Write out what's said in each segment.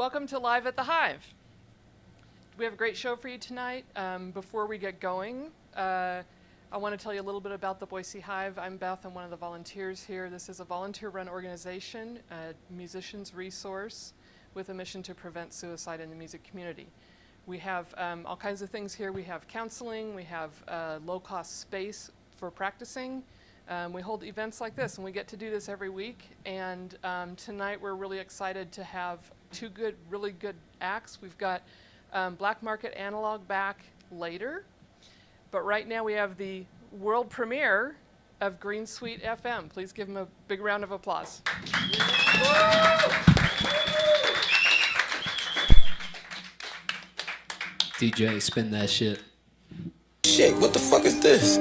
Welcome to Live at the Hive. We have a great show for you tonight. Before we get going, I want to tell you a little bit about the Boise Hive. I'm Beth. I'm one of the volunteers here. This is a volunteer-run organization, a musician's resource with a mission to prevent suicide in the music community. We have all kinds of things here. We have counseling. We have low-cost space for practicing. We hold events like this, and we get to do this every week. And tonight we're really excited to have two really good acts. We've got Black Market Analog back later, but right now we have the world premiere of Green Suite FM. Please give them a big round of applause. DJ, spin that shit. Shit, what the fuck is this?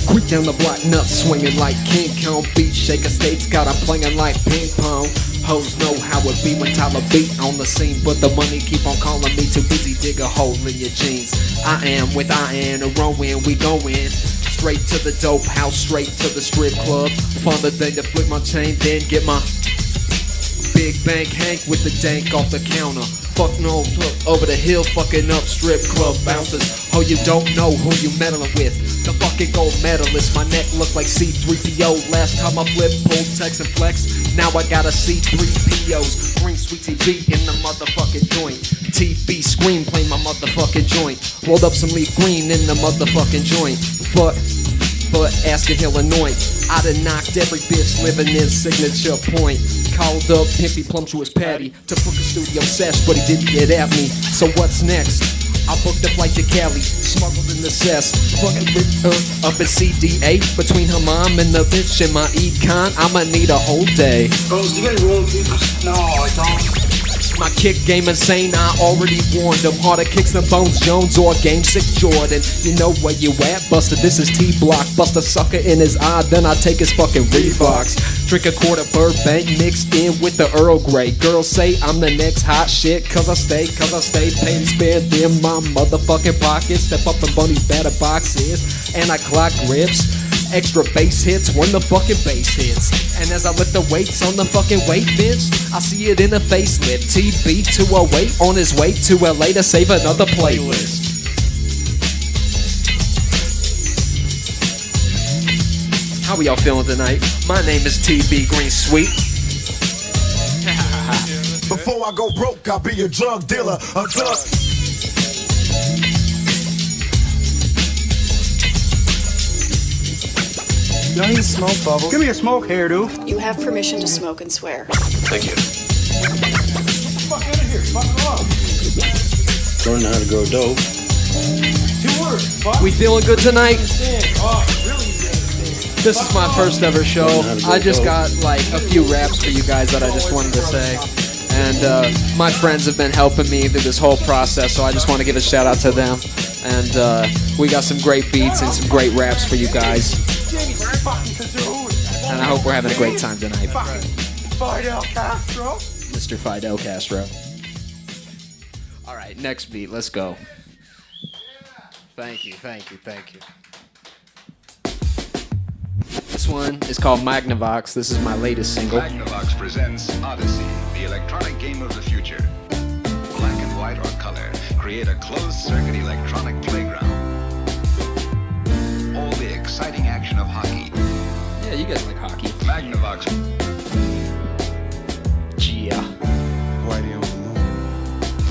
Quick down the block, nuts swinging like King Kong. Beat shaker states got 'em playing like ping pong. Hoes know how it be when Tyler beat on the scene, but the money keep on calling me. Too busy dig a hole in your jeans. I am with Ian and Rowan, we going straight to the dope house, straight to the strip club. Find the thing to flip my chain, then get my big bank Hank with the dank off the counter. Fuck no, look over the hill, fucking up strip club bouncers. Oh, you don't know who you meddling with. The fucking gold medalist. My neck looked like C-3PO. Last time I flipped, pulled Tex and Flex. Now I got a C-3POs. Green Sweet TV in the motherfucking joint. TV screen play my motherfucking joint. Rolled up some leaf green in the motherfucking joint. But asking Illinois. I done knocked every bitch living in Signature Point. Called up Pimpy Plumtuous Patty to book a studio sesh, but he didn't get at me. So what's next? I booked a flight to Cali, smuggled in the cess, fucking with her up at CDA. Between her mom and the bitch and my econ, I'ma need a whole day. Girls, do you get roll papers? No, I don't. My kick game insane, I already warned them. Harder kicks than Bones Jones or Game 6 Jordan. You know where you at, Buster, this is T-Block. Bust a sucker in his eye, then I take his fucking Reeboks. Drink a quart of Burbank mixed in with the Earl Grey. Girls say I'm the next hot shit, cause I stay pay and spend in my motherfucking pockets. Step up in Bunny's batter boxes, and I clock rips. Extra bass hits when the fucking bass hits. And as I lift the weights on the fucking weight bench, I see it in a facelift. TB208 on his way to LA to save another playlist. How are y'all feeling tonight? My name is TB Green Sweet. Before I go broke, I'll be a drug dealer. A drug. No, you smoke, Bubble. Give me a smoke, hairdo. You have permission to smoke and swear. Thank you. Fuck out of here. Fuck off. Learn how to grow dope. 2 words. Fuck. We feeling good tonight? Oh, really good. This is my first ever show. I just got like a few raps for you guys that I just wanted to say. And my friends have been helping me through this whole process, so I just want to give a shout out to them. And we got some great beats and some great raps for you guys. And I hope we're having a great time tonight. Fidel Castro. Mr. Fidel Castro. All right, next beat. Let's go. Thank you. This one is called Magnavox. This is my latest single. Magnavox presents Odyssey, the electronic game of the future. Black and white or color, create a closed-circuit electronic playground. All the exciting action of hockey. Yeah, you guys like hockey. Magnavox. Yeah.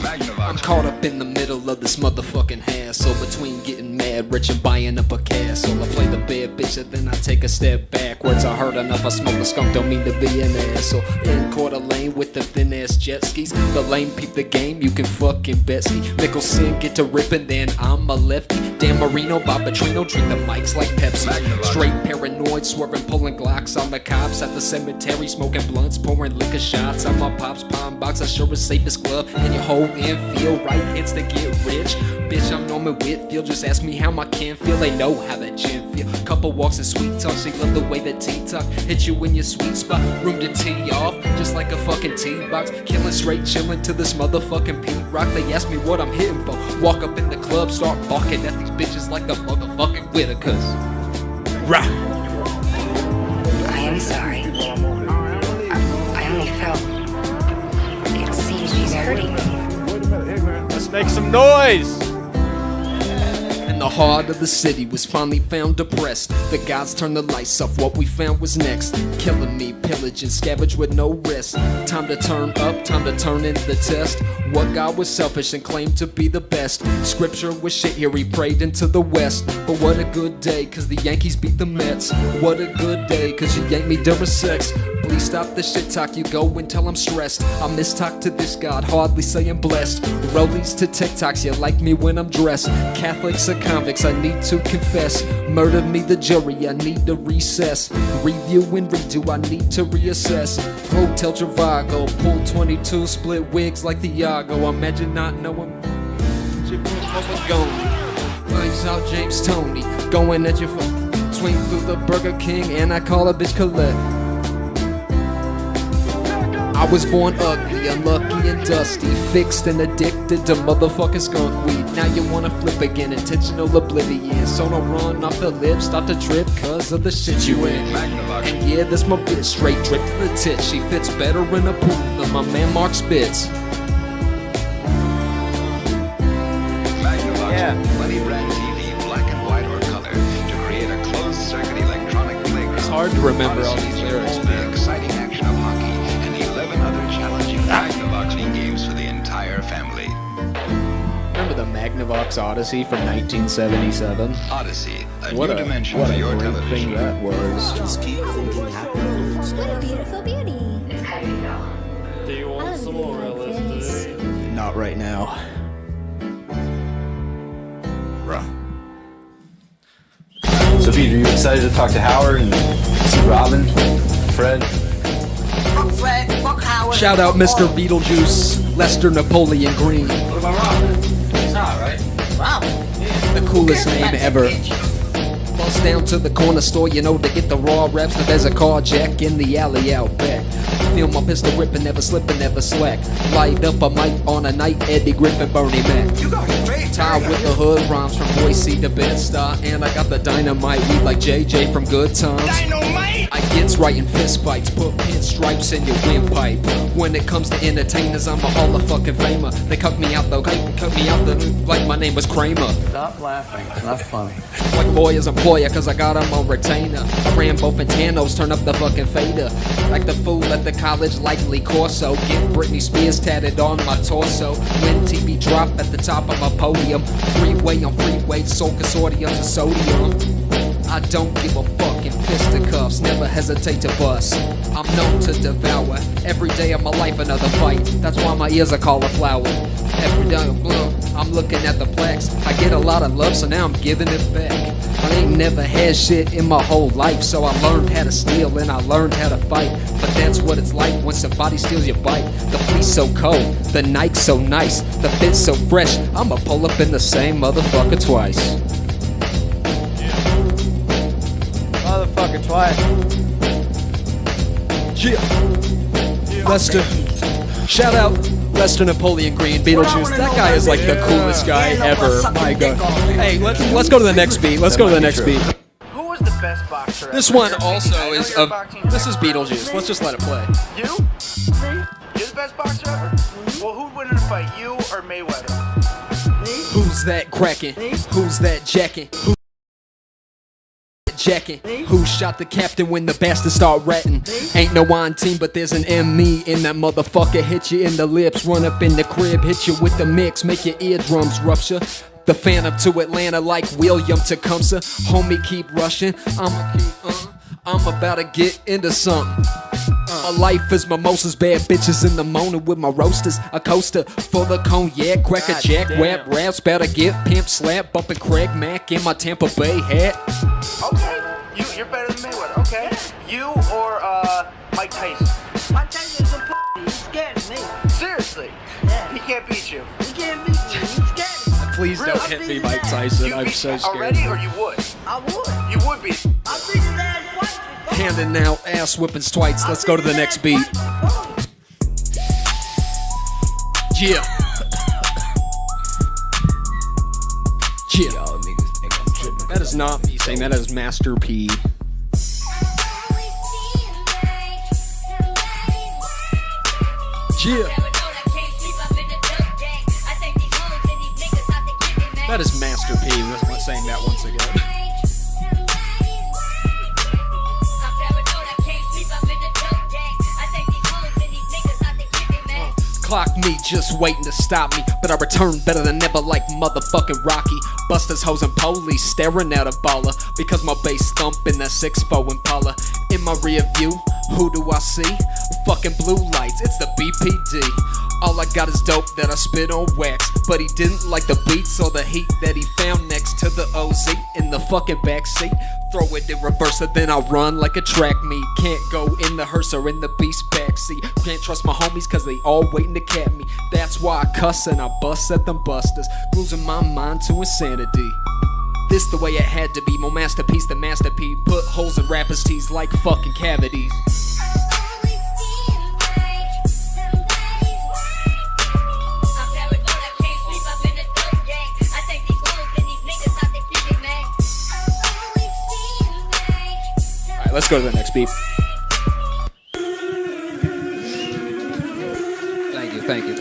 Magnavox. I'm caught up in the middle of this motherfucking hassle between getting mad, rich, and buying up a castle. I play the bad bitch and then I take a step backwards. I heard enough, I smoke a skunk, don't mean to be an asshole. In Coeur Lane with the thin-ass jet skis. The lame peep the game, you can fucking bet ski. Nicholson get to ripping, then I'm a lefty. Dan Marino, Bob Petrino, drink the mics like Pepsi. Magnavox. Straight paranoid, swerving, pulling Glocks on the cops at the cemetery, smoking blunts, pouring liquor shots on my pop's palm box. I sure as safest club in your whole infield. Right hits to get rich. Bitch, I'm Norman Whitfield. Just ask me how my kin feel. They know how that gin feel. Couple walks and sweet talk. She love the way that T-Talk hit you in your sweet spot. Room to tee off, just like a fucking T-box. Killing straight, chilling to this motherfucking Pete Rock. They ask me what I'm hitting for. Walk up in the club, start barking at these bitches like the motherfucking Whitakers. Rah! I am sorry. I only felt it seemed party. Let's make some noise. And the heart of the city was finally found depressed. The guys turned the lights off, what we found was next. Killing me, pillaging, scavenge with no rest. Time to turn up, time to turn in the test. What God was selfish and claimed to be the best. Scripture was shit here, he prayed into the west. But what a good day, cause the Yankees beat the Mets. What a good day, cause you yanked me during sex. Please stop the shit talk, you go until I'm stressed. I mistalk to this God, hardly saying blessed. Rollies to TikToks, you like me when I'm dressed. Catholics are convicts, I need to confess. Murder me the jury, I need to recess. Review and redo, I need to reassess. Hotel Trivago, pool 22, split wigs like the Yago. Imagine not knowing Lights out James Tony, going at your foot. Swing through the Burger King and I call a bitch Colette. I was born ugly, unlucky and dusty, fixed and addicted to motherfucking skunk weed. Now you wanna flip again, intentional oblivion. So don't run off the lips, start to trip cause of the shit you in. And yeah, that's my bitch, straight drip to the tit. She fits better in a pool than my man Mark Spitz. Money brand TV, black and white or color, to create a closed circuit electronic playground. It's hard to remember all these lyrics, the man. exciting action of hockey and 11 other challenging Magnavox games for the entire family. Remember the Magnavox Odyssey from 1977? Odyssey, a What new a dimension what for a your great television. thing that was. Just keep thinking happy thoughts. What a beautiful beauty. Do you want some more LSD? Not right now. So Peter, you excited to talk to Howard and see Robin, Fred? Fuck Fred, fuck Howard. Shout out Mr. Beetlejuice, Lester Napoleon Green. What about Robin? He's not, right? Robin. The coolest name ever. Bust down to the corner store, you know, to get the raw reps. But there's a carjack in the alley out back. Feel my pistol ripping, never slipping, never slack. Light up a mic on a night, Eddie Griffin, Bernie Mac. You got straight. Tied with the hood rhymes from Boise to Bed-Stuy. And I got the dynamite weed like JJ from Good Times. Dynamite. I gets right in fist fights, put pinstripes in your windpipe. When it comes to entertainers, I'm a hall of fucking famer. They cut me out though, like my name was Kramer. Stop laughing. That's funny. Like lawyer's employer, cause I got him on retainer. I ran both Fantanos, turn up the fucking fader. Like the fool at the college, likely Corso. Get Britney Spears tatted on my torso. When TV drop at the top of my podium. Freeway on freeway, soul consortiums of sodium. I don't give a fuck in fisticuffs, never hesitate to bust. I'm known to devour, every day of my life another fight. That's why my ears are cauliflower. Every day I'm looking at the plaques. I get a lot of love, so now I'm giving it back. I ain't never had shit in my whole life, so I learned how to steal and I learned how to fight. But that's what it's like when somebody steals your bike. The fleece so cold, the Nike so nice, the fit so fresh. I'ma pull up in the same motherfucker twice. Motherfucker twice. Yeah. Lester. Shout out Lester Napoleon Green, Beetlejuice. That guy is like the coolest guy ever. My God. Hey, let's go to the next beat. Let's go to the next beat. Who was the best boxer This ever? one also is of. This is Beetlejuice. Let's just let it play. You? Me? You're the best boxer ever? Well, who'd win in a fight, you or Mayweather? Who's that cracking? Who's that jacking? Who shot the captain when the bastards start ratting? Ain't no on team, but there's an ME in that motherfucker. Hit you in the lips, run up in the crib, hit you with the mix, make your eardrums rupture. The Phantom to Atlanta like William Tecumseh. Homie, keep rushing. I'm about to get into something. My life is mimosas, bad bitches in the morning with my roasters. A coaster full of cognac, crack a jack, rap raps, better get pimp slap, bumping Craig Mack in my Tampa Bay hat. Okay, you're better than Mayweather, okay? You or Mike Tyson? Mike Tyson's a p***. He's scared of me. Seriously? Yeah. He can't beat you. He can't beat you. He's scared of me. Please don't hit me, Mike Tyson. I'm so scared. Already, or you would? I would. You would be. I'll beat his ass twice. Handing out ass whippings twice. Let's go to the next beat. Yeah. Yeah. That is not me saying that is Master P. Yeah. That is Master P. Let's saying that once again. Clock me, just waiting to stop me. But I return better than ever like motherfucking Rocky. Busters, hoes, and police staring at a baller. Because my bass thumping that 6'4 Impala. In my rear view, who do I see? Fucking blue lights, it's the BPD. All I got is dope that I spit on wax. But he didn't like the beats or the heat that he found next to the OZ in the fucking backseat. Throw it in reverse and then I'll run like a track meet. Can't go in the hearse or in the beast backseat. Can't trust my homies cause they all waiting to cap me. That's why I cuss and I bust at them busters. Losing my mind to insanity. This the way it had to be. More masterpiece than Master P. Put holes in rappers' teeth like fucking cavities. Let's go to the next beat. Thank you.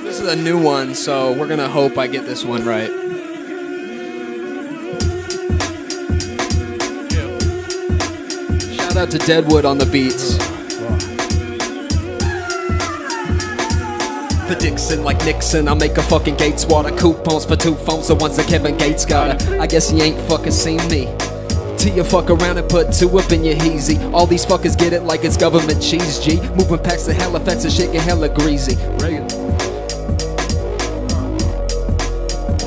This is a new one, so we're gonna hope I get this one right. Shout out to Deadwood on the beats. The Dixon like Nixon, I make a fucking Gates water. Coupons for 2 phones, the ones that Kevin Gates got. I guess he ain't fucking seen me. Till you fuck around and put 2 up in your heezy. All these fuckers get it like it's government cheese, G. Moving packs to Halifax and shit get hella greasy. Reagan.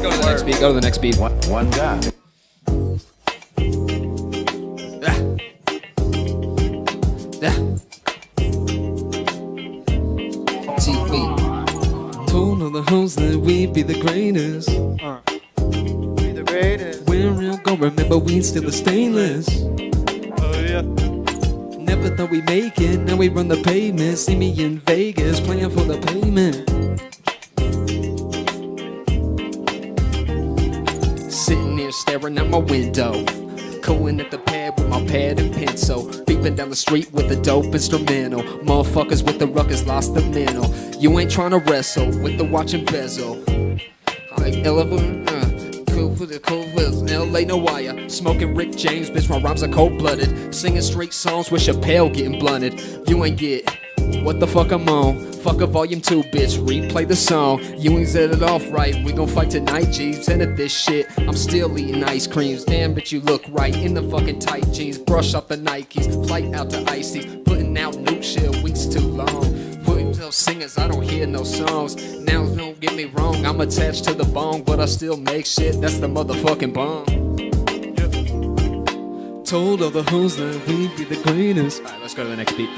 Go to the next beat. Go to the next beat. One guy. TV. Told all the hoes that we'd be the greatest. Be the greatest. We're real, gon' remember we still the stainless. Oh yeah. Never thought we'd make it, now we run the pavement. See me in Vegas, playing for the payment. Sitting there staring out my window, cooling at the pad with my pad and pencil. Beeping down the street with a dope instrumental. Motherfuckers with the ruckus lost the mental. You ain't trying to wrestle with the watch and bezel. Like elephant, cool with the cool with LA no wire. Smoking Rick James, bitch, my rhymes are cold-blooded. Singing straight songs with Chappelle getting blunted. You ain't get what the fuck I'm on. Fuck a volume 2, bitch, replay the song. You ain't set it off right, we gon' fight tonight, G's. And at this shit, I'm still eating ice creams. Damn, bitch, you look right in the fucking tight jeans. Brush off the Nikes, flight out to Icy's. Putting out new shit, weeks too long. Putting those singers, I don't hear no songs. Now, don't get me wrong, I'm attached to the bong, but I still make shit, that's the motherfucking bomb. Told all the hoes that we'd be the greatest. Alright, let's go to the next beat.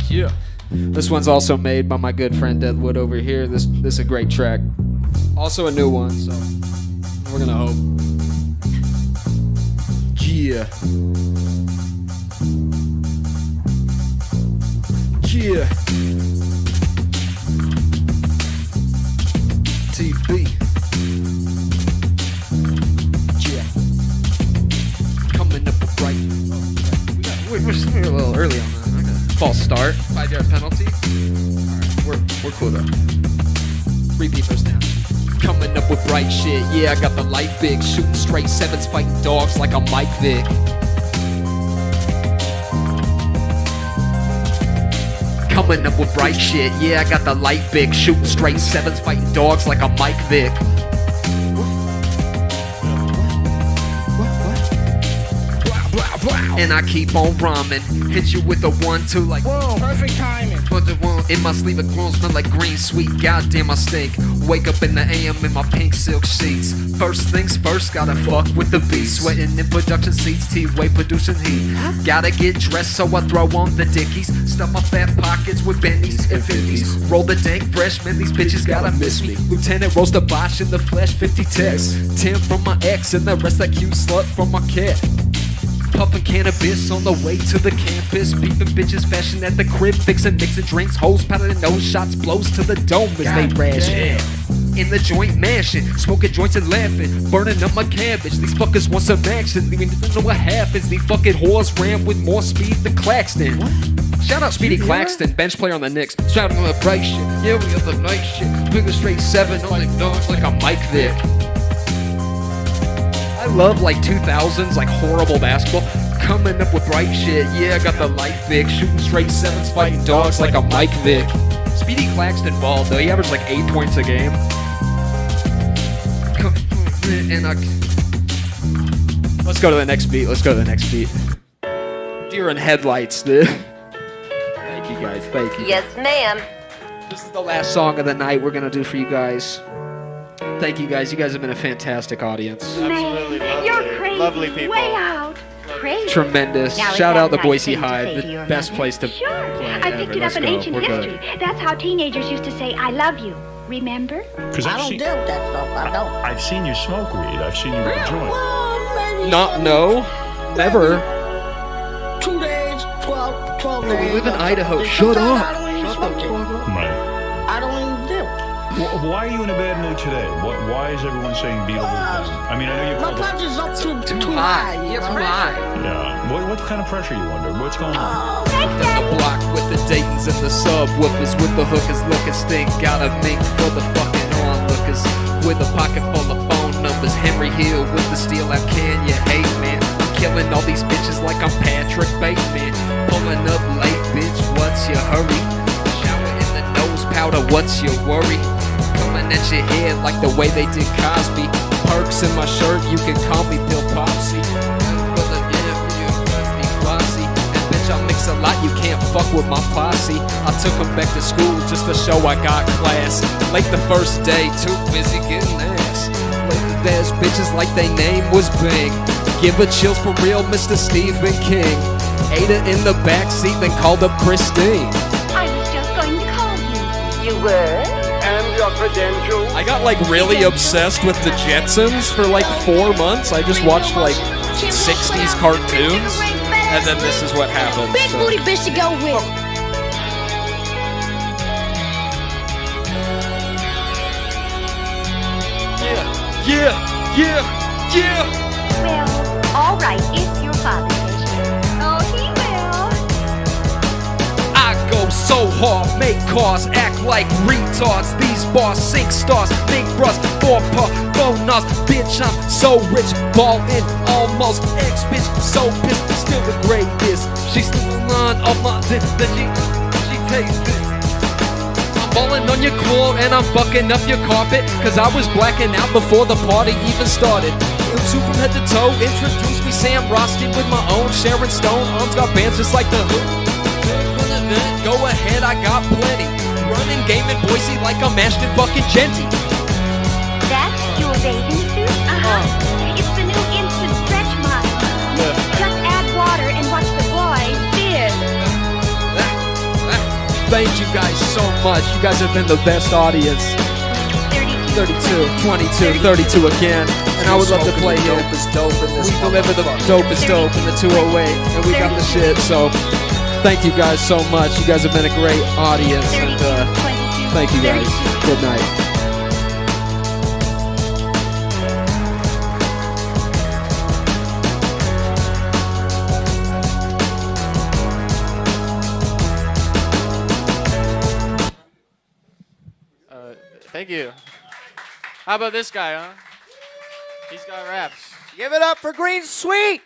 Yeah. This one's also made by my good friend Deadwood over here. This is a great track. Also a new one, so we're gonna hope. Yeah. Yeah. TB. Yeah. Coming up with right. We're a little early on that. False start. 5-yard penalty. Alright, we're cool though. Repeat first down. Coming up with bright shit. Yeah, I got the light big. Shooting straight 7s, fighting dogs like I'm Mike Vick. Coming up with bright shit. Yeah, I got the light big. Shooting straight 7s, fighting dogs like I'm Mike Vick. And I keep on rhyming. Hit you with a 1-2 like Whoa, perfect timing. Put the one in my sleeve, it grown, smell like green sweet. Goddamn, I stink. Wake up in the AM in my pink silk sheets. First things first, gotta fuck with the beat. Sweating in production seats, T-Way producing heat. Gotta get dressed, so I throw on the dickies. Stuff my fat pockets with bendies and 50s. Roll the dank freshman, these bitches gotta miss me. Lieutenant Roaster Bosch in the flesh, 50 texts. 10 from my ex and the rest that cute slut from my cat. Puffin' cannabis on the way to the campus. Beeping bitches, fashion at the crib. Fixing, mixing drinks, hoes, powdering nose shots. Blows to the dome as they ration. In the joint mansion, smoking joints and laughing. Burning up my cabbage, these fuckers want some action. Leaving to know what happens. These fucking whores ran with more speed than Claxton. Shout out Speedy Claxton, bench player on the Knicks. Shout out on the bright shit. Yeah, we got the night shit. Bigger straight 7, only dogs like a Mike Vick. I love like 2000s, like horrible basketball. Coming up with bright shit. Yeah, I got the light Vick. Shooting straight 7s, fighting dogs like a Mike Vick. Speedy Claxton balled though. He averaged like 8 points a game. Let's go to the next beat. Deer in headlights, dude. Thank you guys. Thank you. Yes, ma'am. This is the last song of the night we're gonna do for you guys. Thank you guys. You guys have been a fantastic audience. Absolutely lovely. You're crazy. Lovely people. Way out. Crazy. Tremendous. Now, is Shout that out the nice Boise thing to Hive, say the to your best mother? place to Sure. play. I picked it Let's up in go. ancient We're history. good. That's how teenagers used to say, I love you. Remember? I don't deal with that stuff. I don't. I've seen you smoke weed. I've seen you with a joint. No, never. 2 days, 12 days. We live in Idaho. Shut up. I don't even smoke it. Right. I don't even do. Why are you in a bad mood today? Why is everyone saying Beatles? I mean, I know you My called punch is up too high. high. Too high. Yeah. What kind of pressure are you under? What's going on? The block with the Daytons and the subwoofers, with the hookers looking stink. Got a mink for the fucking onlookers, with a pocket full of phone numbers. Henry Hill with the steel out, can you hate, man? I'm killing all these bitches like I'm Patrick Bateman. Pulling up late, bitch, what's your hurry? Shower in the nose powder, what's your worry? Coming at your head like the way they did Cosby. Perks in my shirt, you can call me Bill Popsy. I mix a lot, you can't fuck with my posse. I took them back to school just to show I got class. Late the first day, too busy getting ass. Late the ass bitches like they name was Bing. Give her chills for real, Mr. Stephen King. Ate her in the backseat, then called up Christine. I was just going to call you. You were? And your credentials? I got like really obsessed with the Jetsons for like 4 months. I just watched like 60s cartoons. And then this is what happened. Big booty bitch to go with. Yeah. Well, all right, if your father says yes. Oh, he will. I go so hard, make cars act like retards. These bars sink stars, big bros, 4-paw, bonus. Bitch, I'm so rich, ballin' almost. Ex-bitch, so pissed, still the greatest. She's still the line of my dick that she tastes it. I'm ballin' on your quad and I'm fucking up your carpet, cause I was blacking out before the party even started. Two from head to toe, introduce me Sam Roski with my own Sharon Stone. Arms got bands just like the Who. Go ahead, I got plenty. Running game in Boise like I'm Ashton fucking Genty. That's your bathing suit? Uh-huh. It's the new instant stretch model. Just add water and watch the boys fizz. Thank you guys so much. You guys have been the best audience. 32, 22, 32 again. And I would love to play here. We deliver the dopest dope in the 208. And we got the shit, so thank you guys so much. You guys have been a great audience. And thank you guys. Good night. Thank you. How about this guy, huh? He's got raps. Give it up for Green Sweet!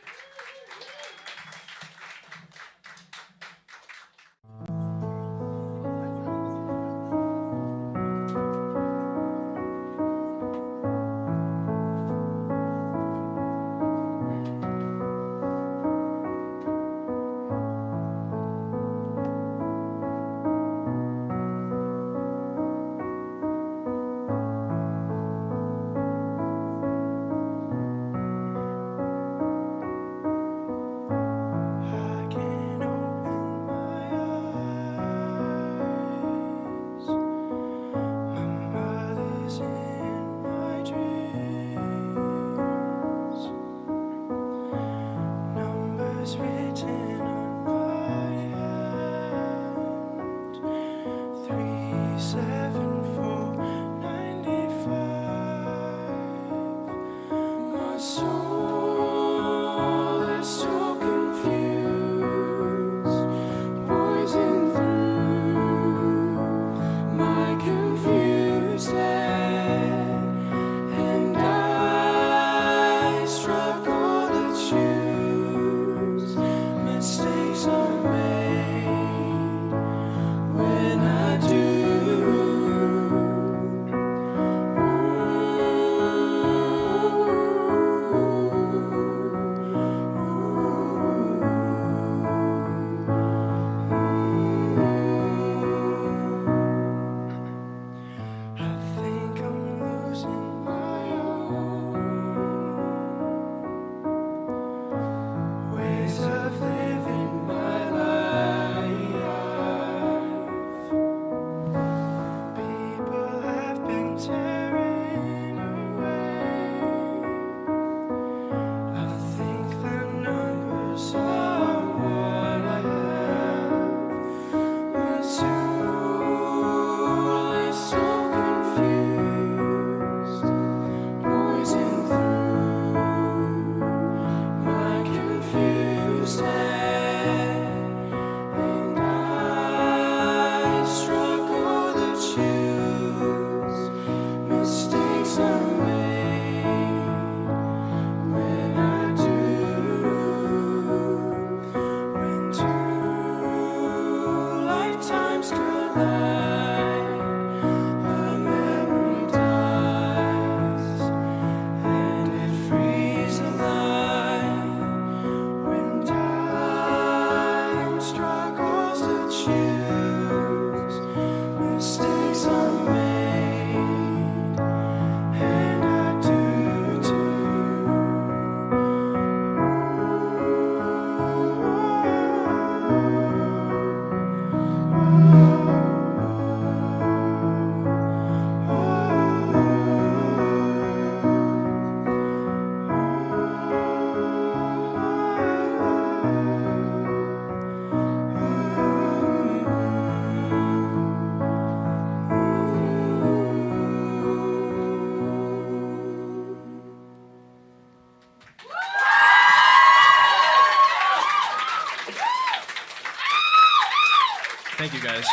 Thank you, guys.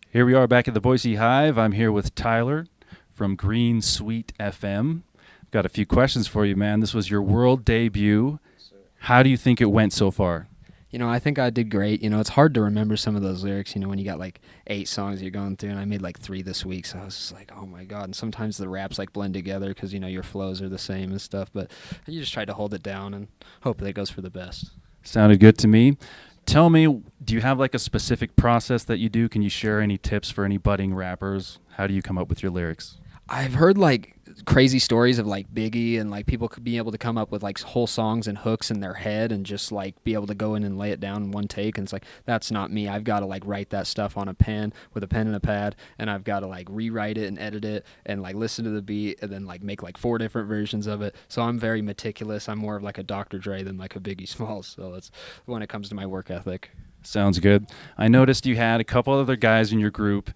Here we are back at the Boise Hive. I'm here with Tyler from Green Sweet FM. Got a few questions for you, man. This was your world debut. How do you think it went so far? You know, I think I did great. You know, it's hard to remember some of those lyrics, you know, when you got like 8 songs you're going through, and I made like 3 this week, so I was just like, oh my God. And sometimes the raps like blend together because, you know, your flows are the same and stuff, but you just try to hold it down and hope that it goes for the best. Sounded good to me. Tell me, do you have like a specific process that you do? Can you share any tips for any budding rappers? How do you come up with your lyrics? I've heard like crazy stories of like Biggie and like people could be able to come up with like whole songs and hooks in their head and just like be able to go in and lay it down in one take, and it's like, that's not me. I've got to like write that stuff on a pen with a pen and a pad, and I've got to like rewrite it and edit it and like listen to the beat and then like make like 4 different versions of it. So I'm very meticulous. I'm more of like a Dr. Dre than like a Biggie Smalls, so that's when it comes to my work ethic. Sounds good. I noticed you had a couple other guys in your group.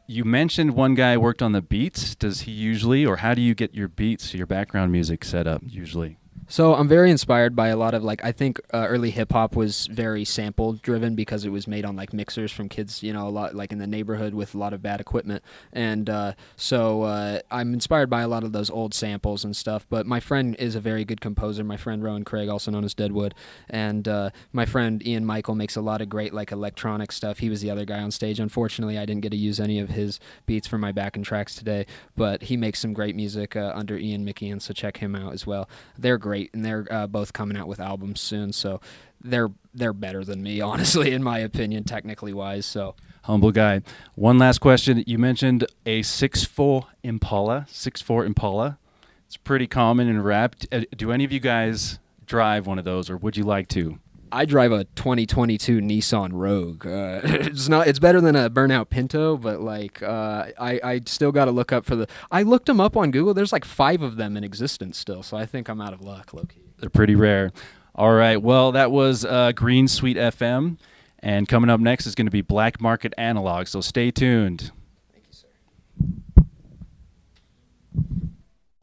You mentioned one guy worked on the beats. Does he usually, or how do you get your beats, your background music set up usually? So I'm very inspired by a lot of like, I think early hip hop was very sample driven because it was made on like mixers from kids, you know, a lot like in the neighborhood with a lot of bad equipment. And so I'm inspired by a lot of those old samples and stuff. But my friend is a very good composer. My friend Rowan Craig, also known as Deadwood. And my friend Ian Michael makes a lot of great like electronic stuff. He was the other guy on stage. Unfortunately, I didn't get to use any of his beats for my backing tracks today. But he makes some great music under Ian McKeon, so check him out as well. They're great. And they're both coming out with albums soon, so they're better than me, honestly, in my opinion, technically wise. So humble guy. One last question. You mentioned a 6'4" Impala. 6'4" Impala. It's pretty common in rap. Do any of you guys drive one of those, or would you like to? I drive a 2022 Nissan Rogue. It's better than a burnout Pinto, but like I still got to look up for the. I looked them up on Google. There's like 5 of them in existence still, so I think I'm out of luck, low-key. They're pretty rare. All right. Well, that was Green Sweet FM, and coming up next is going to be Black Market Analog. So stay tuned. Thank you, sir.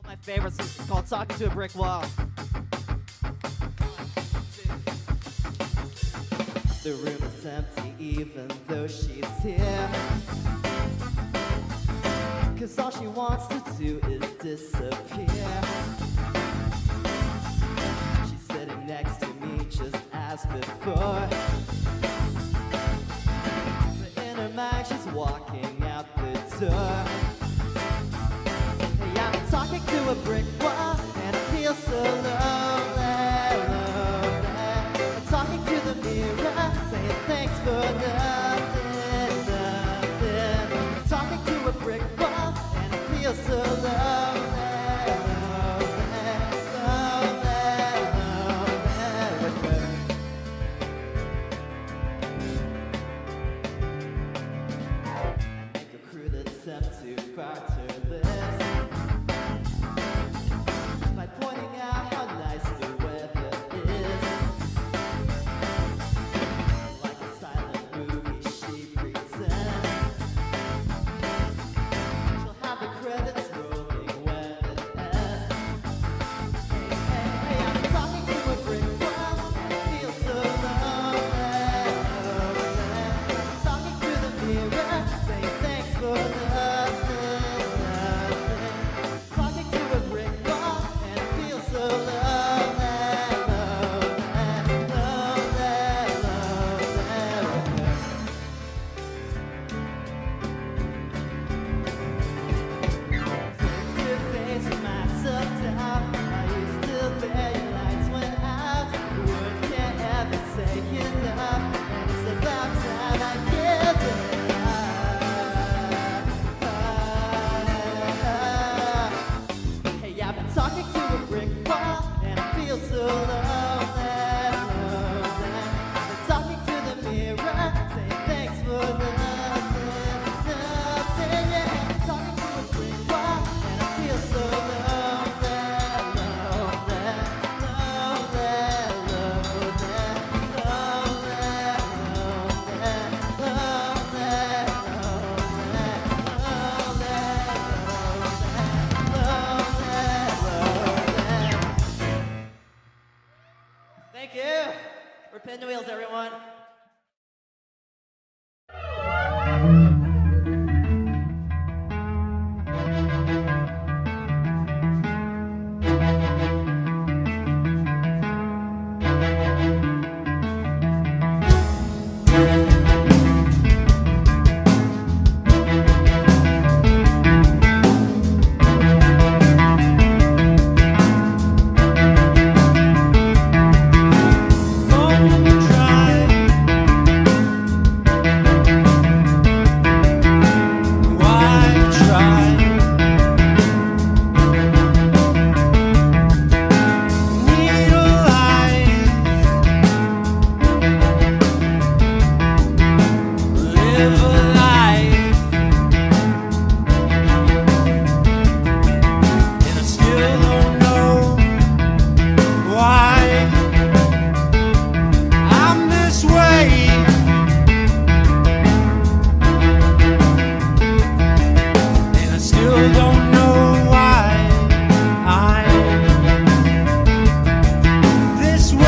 My favorite is called "Talking to a Brick Wall." The room is empty even though she's here, 'cause all she wants to do is disappear. She's sitting next to me just as before, but in her mind she's walking out the door. Hey, I'm talking to a brick wall and I feel so lonely. I'm talking to the mirror, saying thanks for nothing, nothing. I'm talking to a brick wall and I feel so lonely, I make a crude attempt to barter this by pointing out how don't know why I'm this way.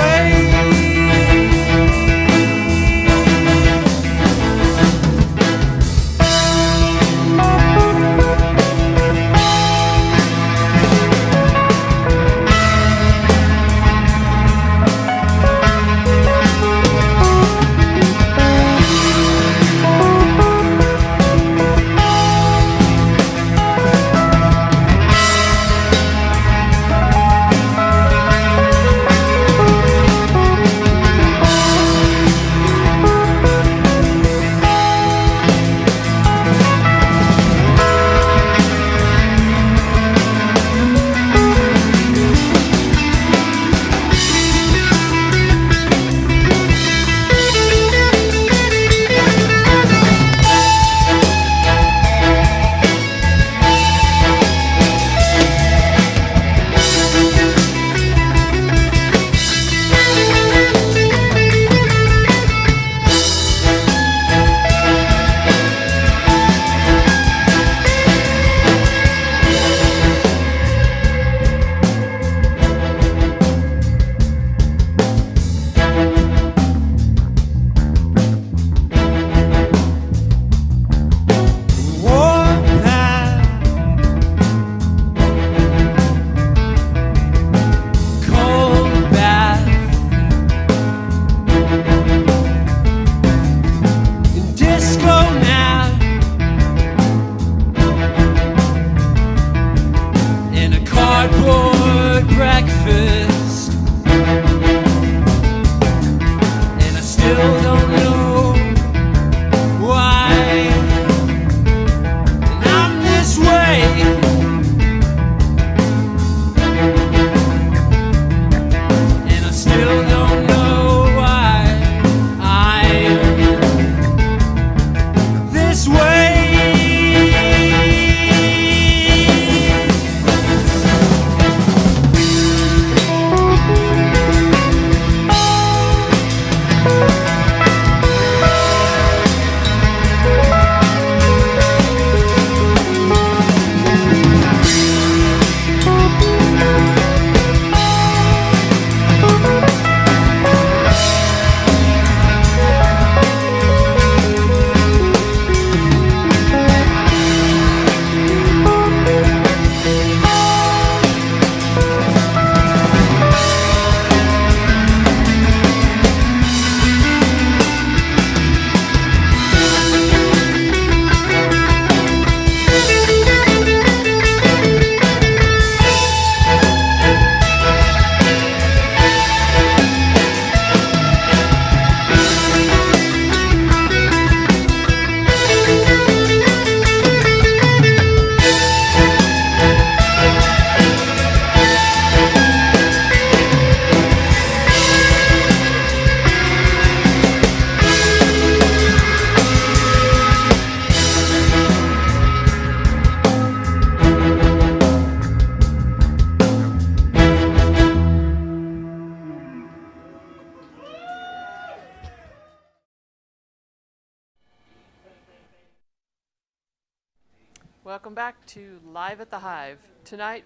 Welcome back to Live at the Hive. Tonight,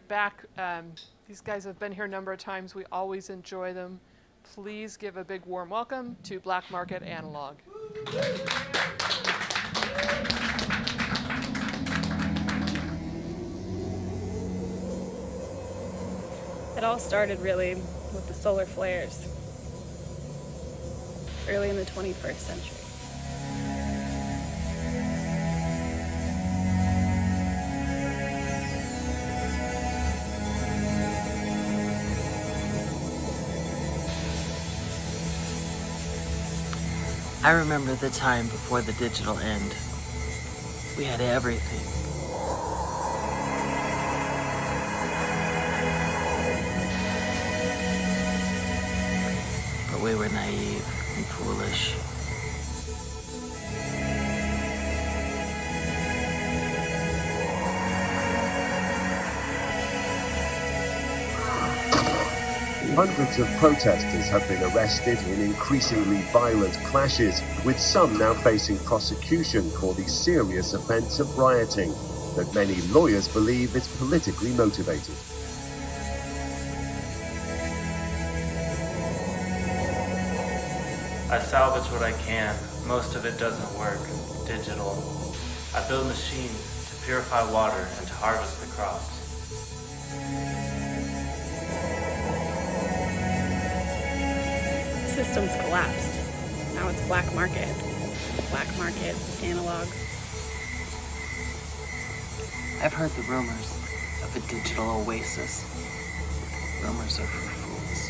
these guys have been here a number of times. We always enjoy them. Please give a big warm welcome to Black Market Analog. It all started really with the solar flares early in the 21st century. I remember the time before the digital end. We had everything. But we were naive and foolish. Hundreds of protesters have been arrested in increasingly violent clashes, with some now facing prosecution for the serious offence of rioting. that many lawyers believe is politically motivated. I salvage what I can. Most of it doesn't work. Digital. I build machines to purify water and to harvest the crops. Systems collapsed. Now it's black market. Black market, analog. I've heard the rumors of a digital oasis. Rumors are for fools.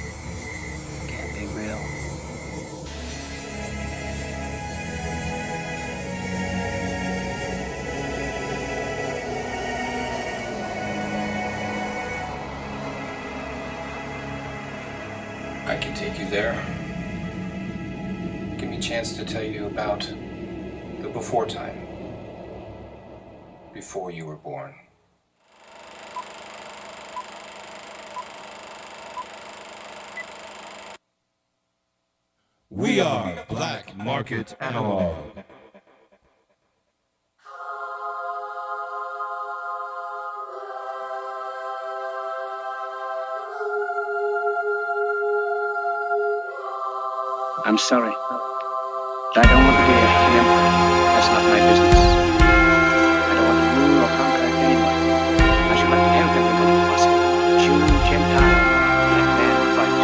Can't be real. I can take you there. Give me a chance to tell you about the before time. Before you were born. We are Black Market Analog. I'm sorry. I don't want to be a pimp. That's not my business. I don't want to rule or conquer anyone. I should like to help everyone if possible. Jew, Gentile, black man, white.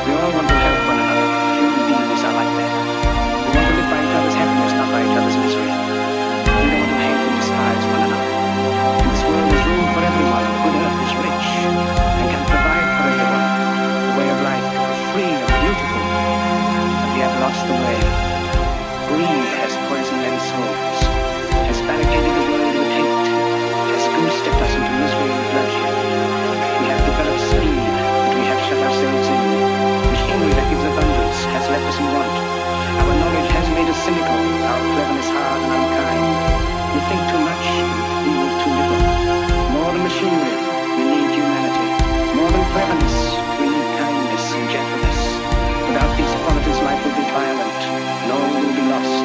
We all want to help one another. Human beings are like that. We want to live by each other's happiness, not by each other's misery. We don't want to hate and despise one another. In this world there's room for everyone. The good earth is rich and can provide for everyone. The way of life is free and beautiful. We have lost the way. Greed has poisoned many souls, has barricaded the world with hate, has goose-stepped us into misery and bloodshed. We have developed speed, but we have shut ourselves in. Machinery that gives abundance has left us in want. Our knowledge has made us cynical, our cleverness hard and unkind. We think too much and feel too little. More than machinery, we need humanity. More than cleverness, we need kindness and gentleness. Without these qualities, life will be violent, and all will be lost.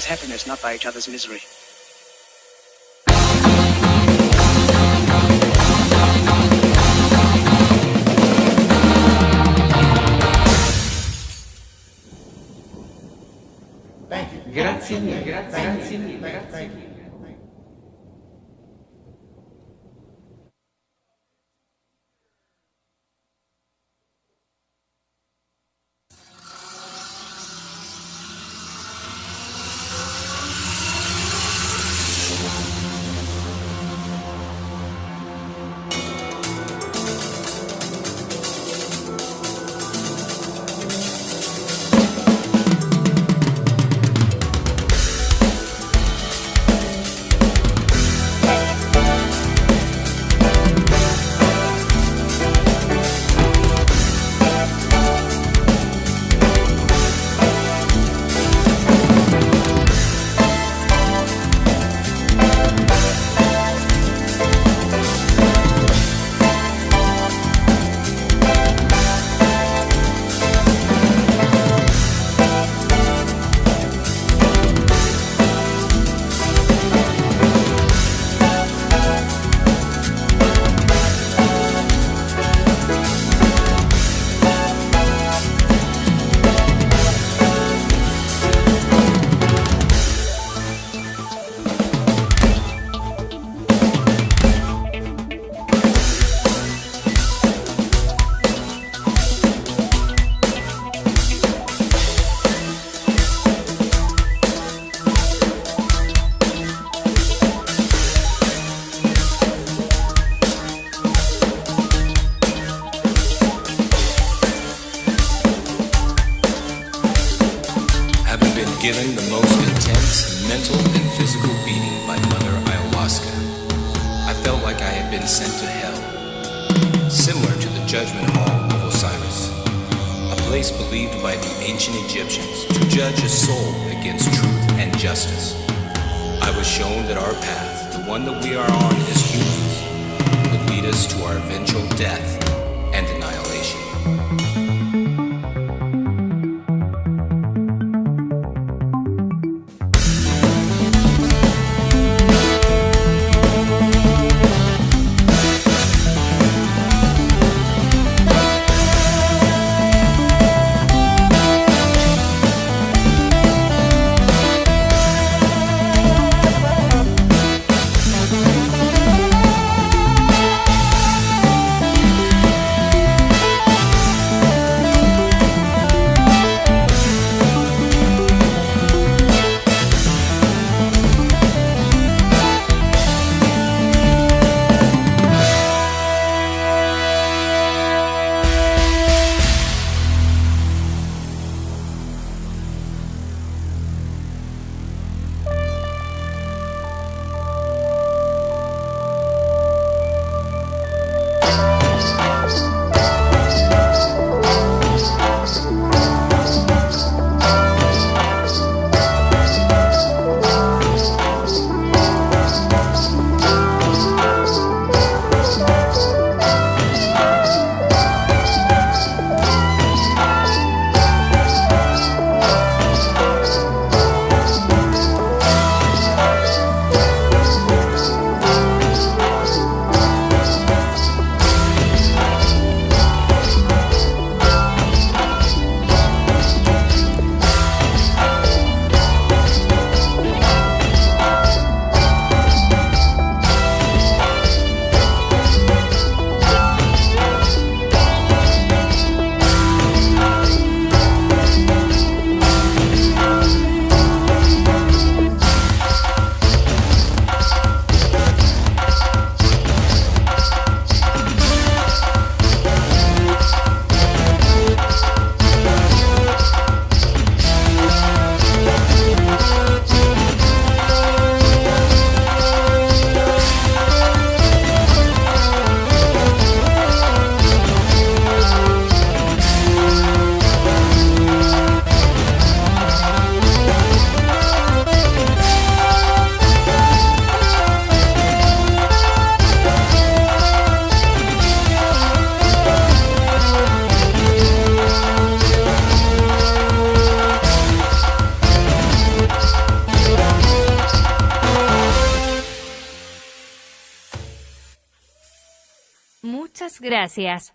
Happiness, not by each other's misery. Grazie mille, grazie mille, grazie mille. Given the most intense mental and physical beating by Mother Ayahuasca, I felt like I had been sent to hell, similar to the judgment hall of Osiris, a place believed by the ancient Egyptians to judge a soul against truth and justice. I was shown that our path, the one that we are on as humans, would lead us to our eventual death and annihilation. Muchas gracias.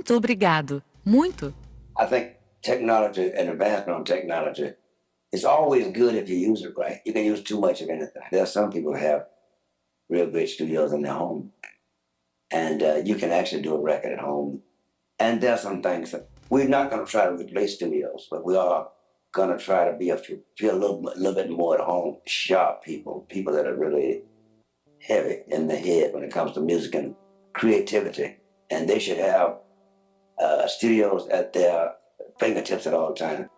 Muito obrigado. Muito. I think technology and advancement on technology is always good if you use it right. You can use too much of anything. There are some people who have real great studios in their home, and you can actually do a record at home. And there are some things that we're not going to try to replace studios, but we are going to try to feel a little bit more at home, sharp people that are really heavy in the head when it comes to music and creativity. And they should have studios at their fingertips at all times.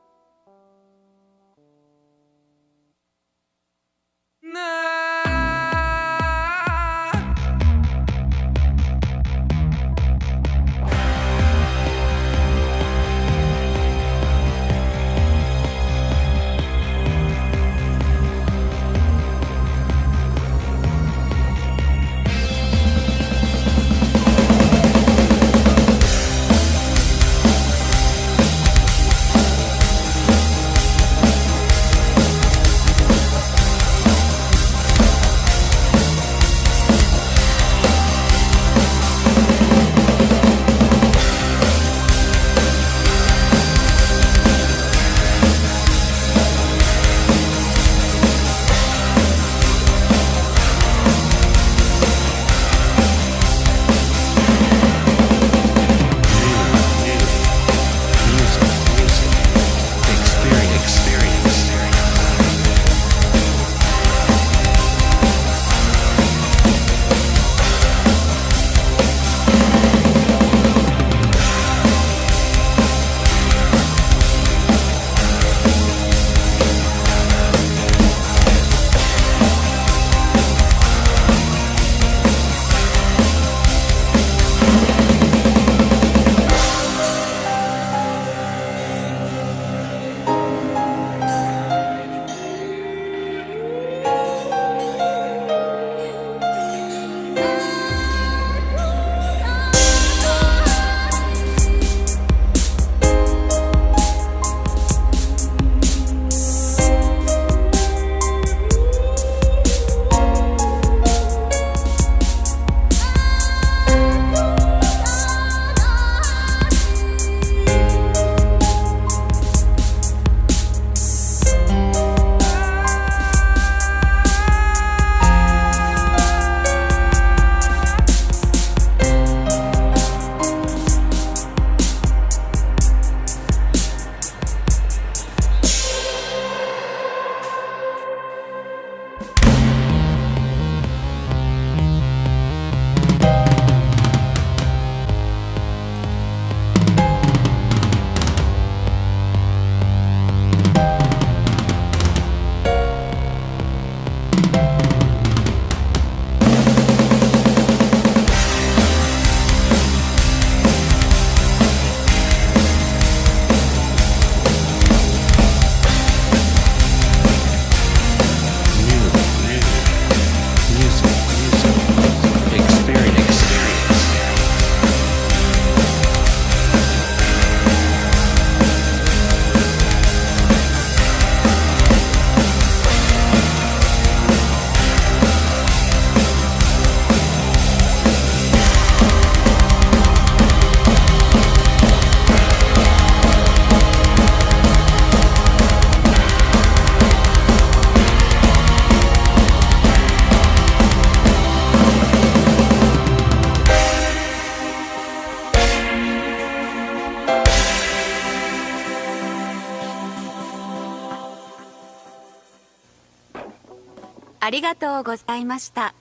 ありがとうございました。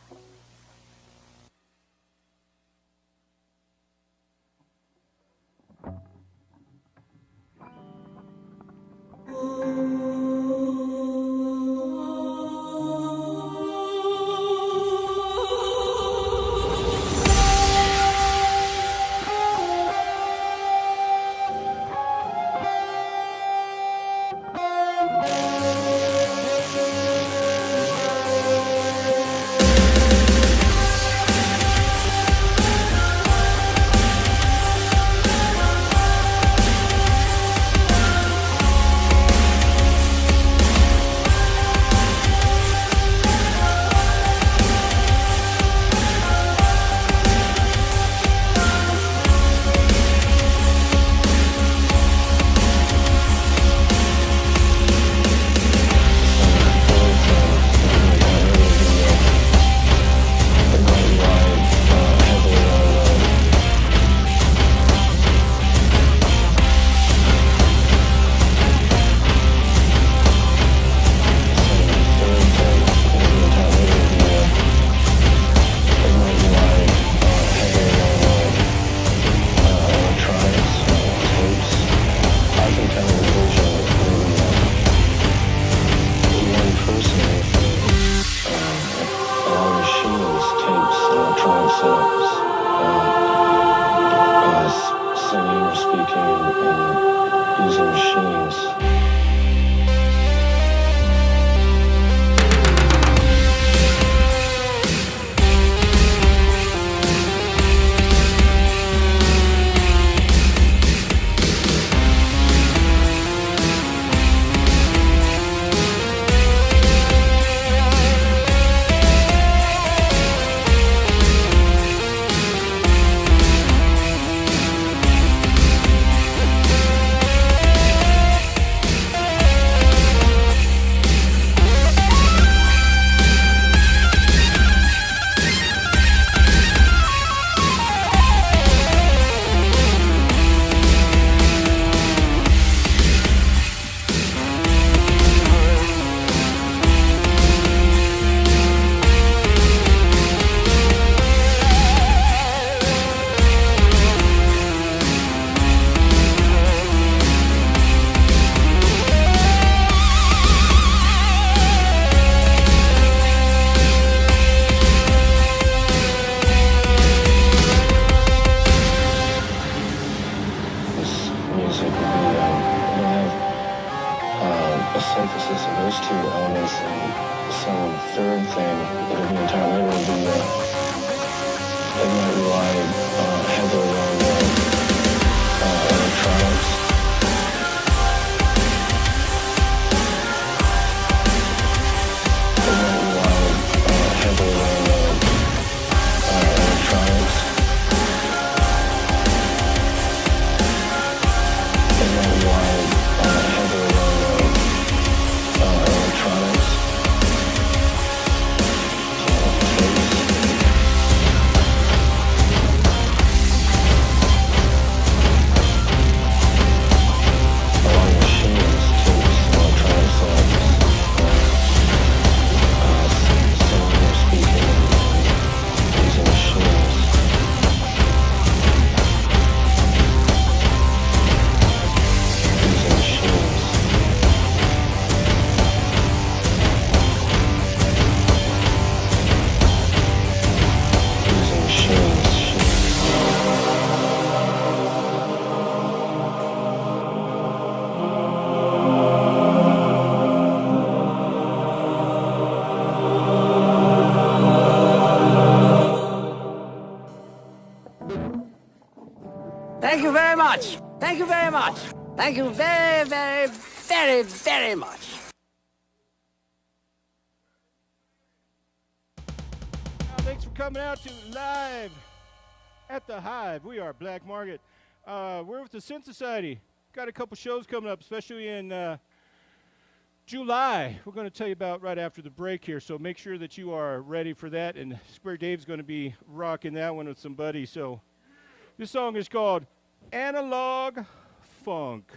synthesis of those two elements and some third thing that'll be entirely later will be it might rely heavily on electronics. It might rely heavily on electronics. It might rely heavily on electronics. Thank you very much. Thank you very much. Thank you very, very, very, very much. Thanks for coming out to Live at the Hive. We are Black Market. We're with the Synth Society. Got a couple shows coming up, especially in July. We're going to tell you about right after the break here, so make sure that you are ready for that. And Square Dave's going to be rocking that one with some buddies. So this song is called Analog Funk.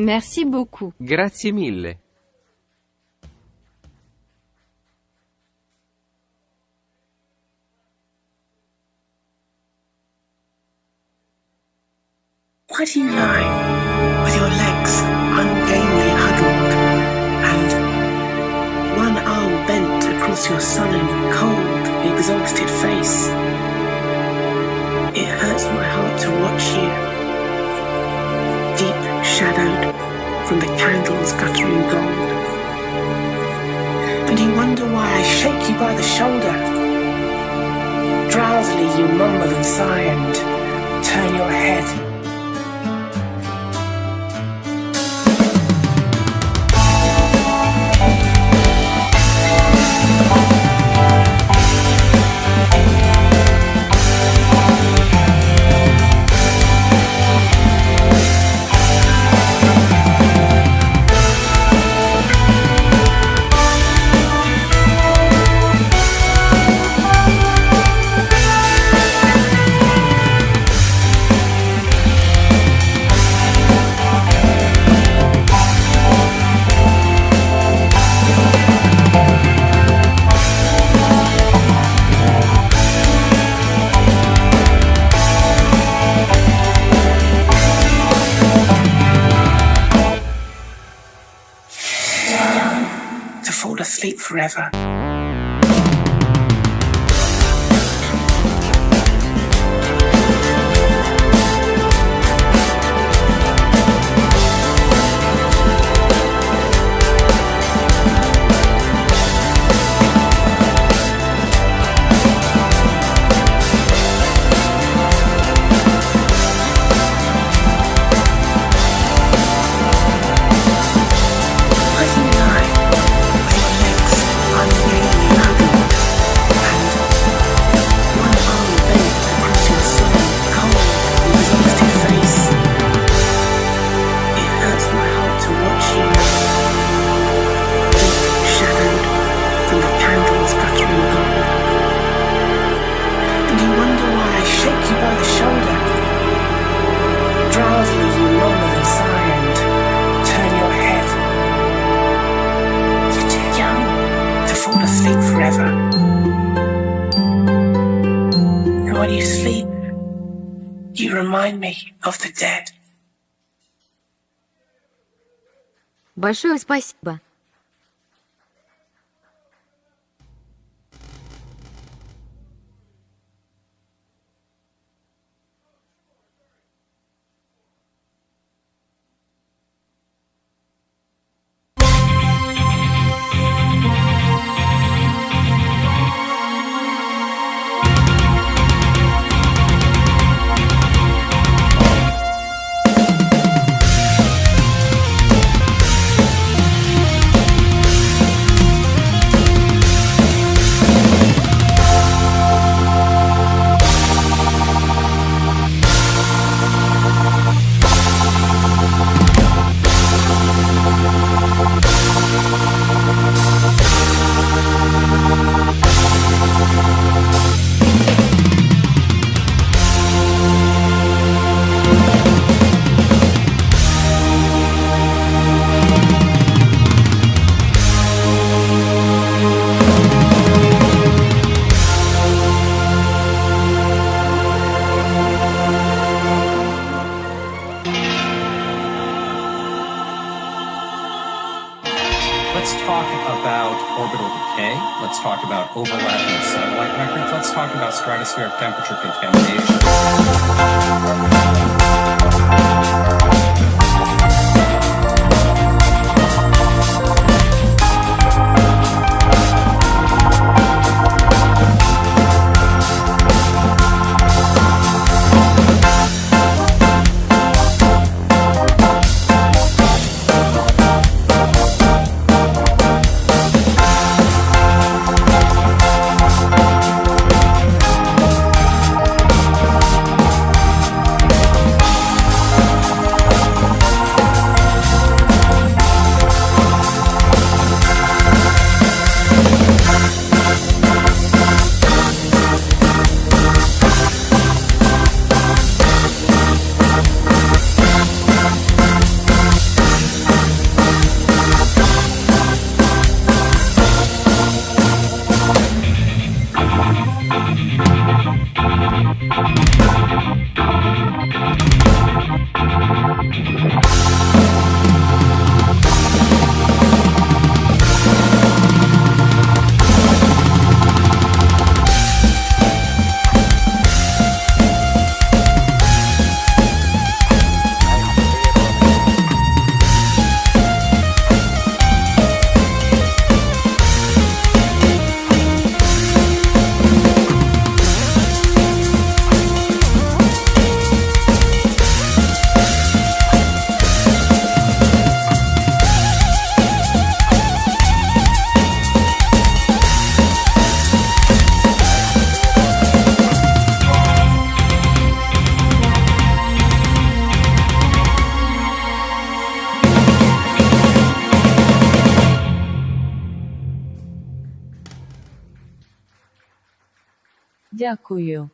Merci beaucoup. Grazie mille. Why do you lie with your legs ungainly huddled and one arm bent across your sullen, cold, exhausted face? It hurts my heart to watch you, deep shadowed from the candle's guttering gold. And you wonder why I shake you by the shoulder. Drowsily you mumble and sigh and turn your head. To fall asleep forever. When you sleep, you remind me of the dead. Большое спасибо. Let's talk about orbital decay. Let's talk about overlapping satellite records. Let's talk about stratospheric temperature contamination. Дякую.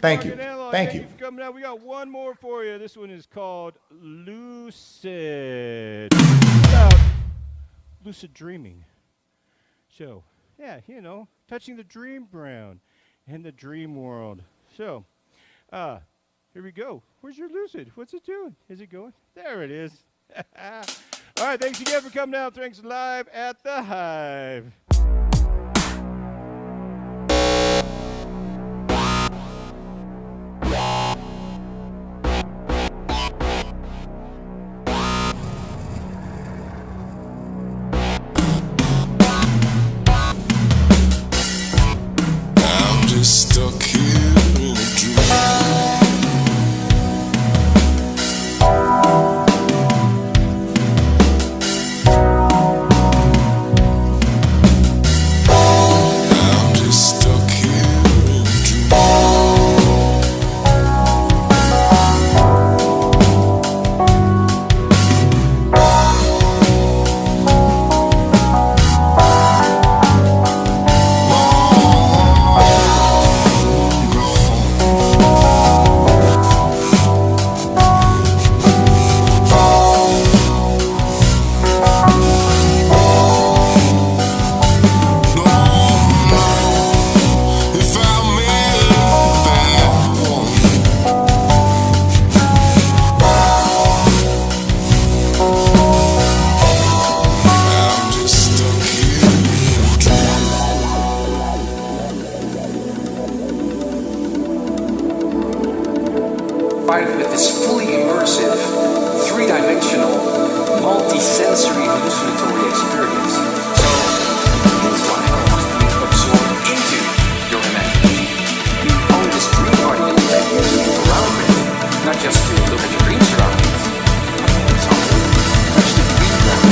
Thank you. Thank you for coming out. We got one more for you. This one is called Lucid. About lucid dreaming. So, yeah, you know, touching the dream ground and the dream world. So, here we go. Where's your lucid? What's it doing? Is it going? There it is. All right, thanks again for coming out. Thanks live at the Hive. I'm just stuck here in a dream. Grow provided with this fully immersive, three-dimensional, multi-sensory hallucinatory experience. So, inside you absorb into your imagination. You own this dream party that you move around with, not just to look at your dream surroundings, but to touch the dream ground.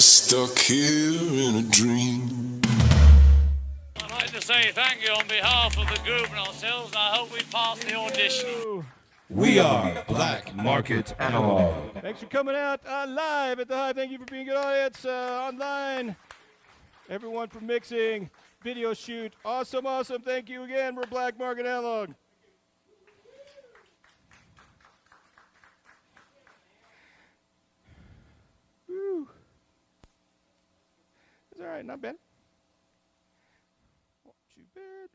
Stuck here in a dream. I'd like to say thank you on behalf of the group and ourselves, and I hope we pass the audition. We are Black Market Analog. Thanks for coming out live at the Hive. Thank you for being a good audience online. Everyone for mixing, video shoot. Awesome, awesome. Thank you again. We're Black Market Analog. Woo. It's all right, not bad. Not too bad.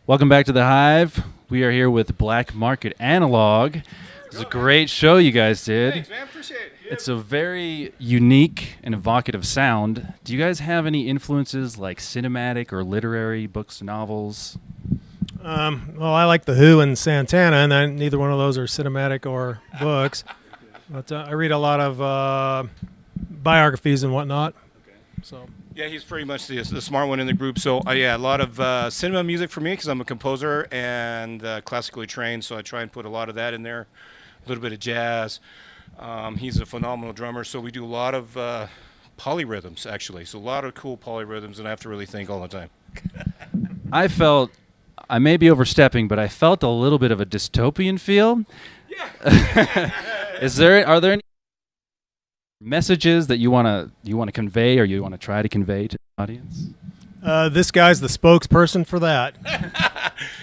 Welcome back to the Hive. We are here with Black Market Analog. It was a great show you guys did. Thanks, man. Appreciate it. It's a very unique and evocative sound. Do you guys have any influences like cinematic or literary books, novels? Well, I like The Who and Santana, and then neither one of those are cinematic or books. But I read a lot of biographies and whatnot. So. Yeah, he's pretty much the smart one in the group. So, yeah, a lot of cinema music for me because I'm a composer and classically trained, so I try and put a lot of that in there, a little bit of jazz. He's a phenomenal drummer, so we do a lot of polyrhythms, actually. So a lot of cool polyrhythms, and I have to really think all the time. I felt, I may be overstepping, but I felt a little bit of a dystopian feel. Yeah. Are there any messages that you want to convey, or you want to try to convey to the audience? This guy's the spokesperson for that.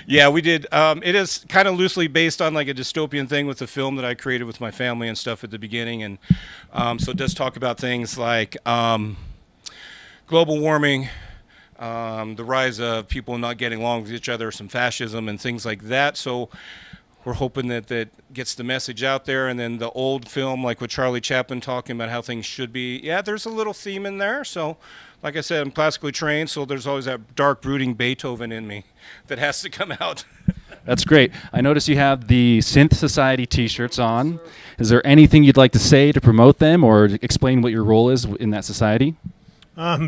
Yeah, we did. It is kind of loosely based on like a dystopian thing with the film that I created with my family and stuff at the beginning, and so it does talk about things like global warming, the rise of people not getting along with each other, some fascism and things like that. So we're hoping that that gets the message out there. And then the old film, like with Charlie Chaplin talking about how things should be, yeah, there's a little theme in there. So like I said, I'm classically trained, so there's always that dark, brooding Beethoven in me that has to come out. That's great. I notice you have the Synth Society t-shirts on. Is there anything you'd like to say to promote them or explain what your role is in that society?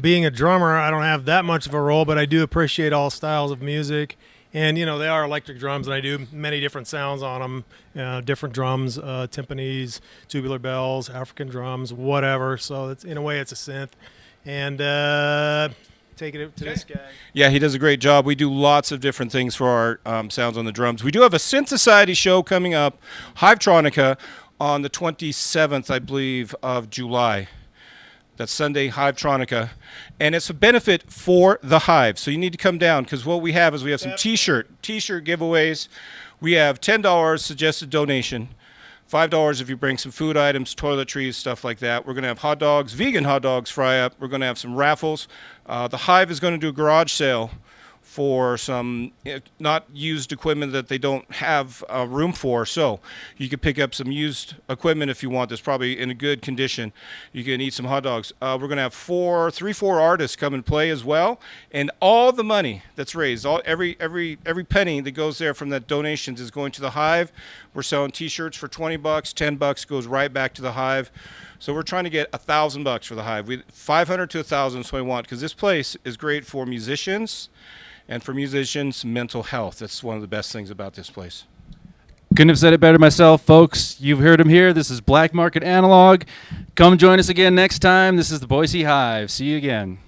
Being a drummer, I don't have that much of a role, but I do appreciate all styles of music. And, you know, they are electric drums, and I do many different sounds on them, different drums, timpanis, tubular bells, African drums, whatever. So it's, in a way, it's a synth. And taking it to this guy. Yeah, he does a great job. We do lots of different things for our sounds on the drums. We do have a Synth Society show coming up, Hivetronica, on the 27th, I believe, of July. That's Sunday, Hivetronica. And it's a benefit for the Hive. So you need to come down, because what we have is we have some t-shirt giveaways. We have $10 suggested donation, $5 if you bring some food items, toiletries, stuff like that. We're going to have hot dogs, vegan hot dogs fry up. We're going to have some raffles. The Hive is going to do a garage sale for some not used equipment that they don't have room for. So you can pick up some used equipment if you want that's probably in a good condition. You can eat some hot dogs. We're going to have four artists come and play as well. And all the money that's raised, every penny that goes there from that donations is going to the Hive. We're selling t-shirts for $20, $10 goes right back to the Hive. So we're trying to get $1,000 for the Hive. 500 to 1,000 is what we want, because this place is great for musicians. And for musicians, mental health. That's one of the best things about this place. Couldn't have said it better myself, folks. You've heard him here. This is Black Market Analog. Come join us again next time. This is the Boise Hive. See you again.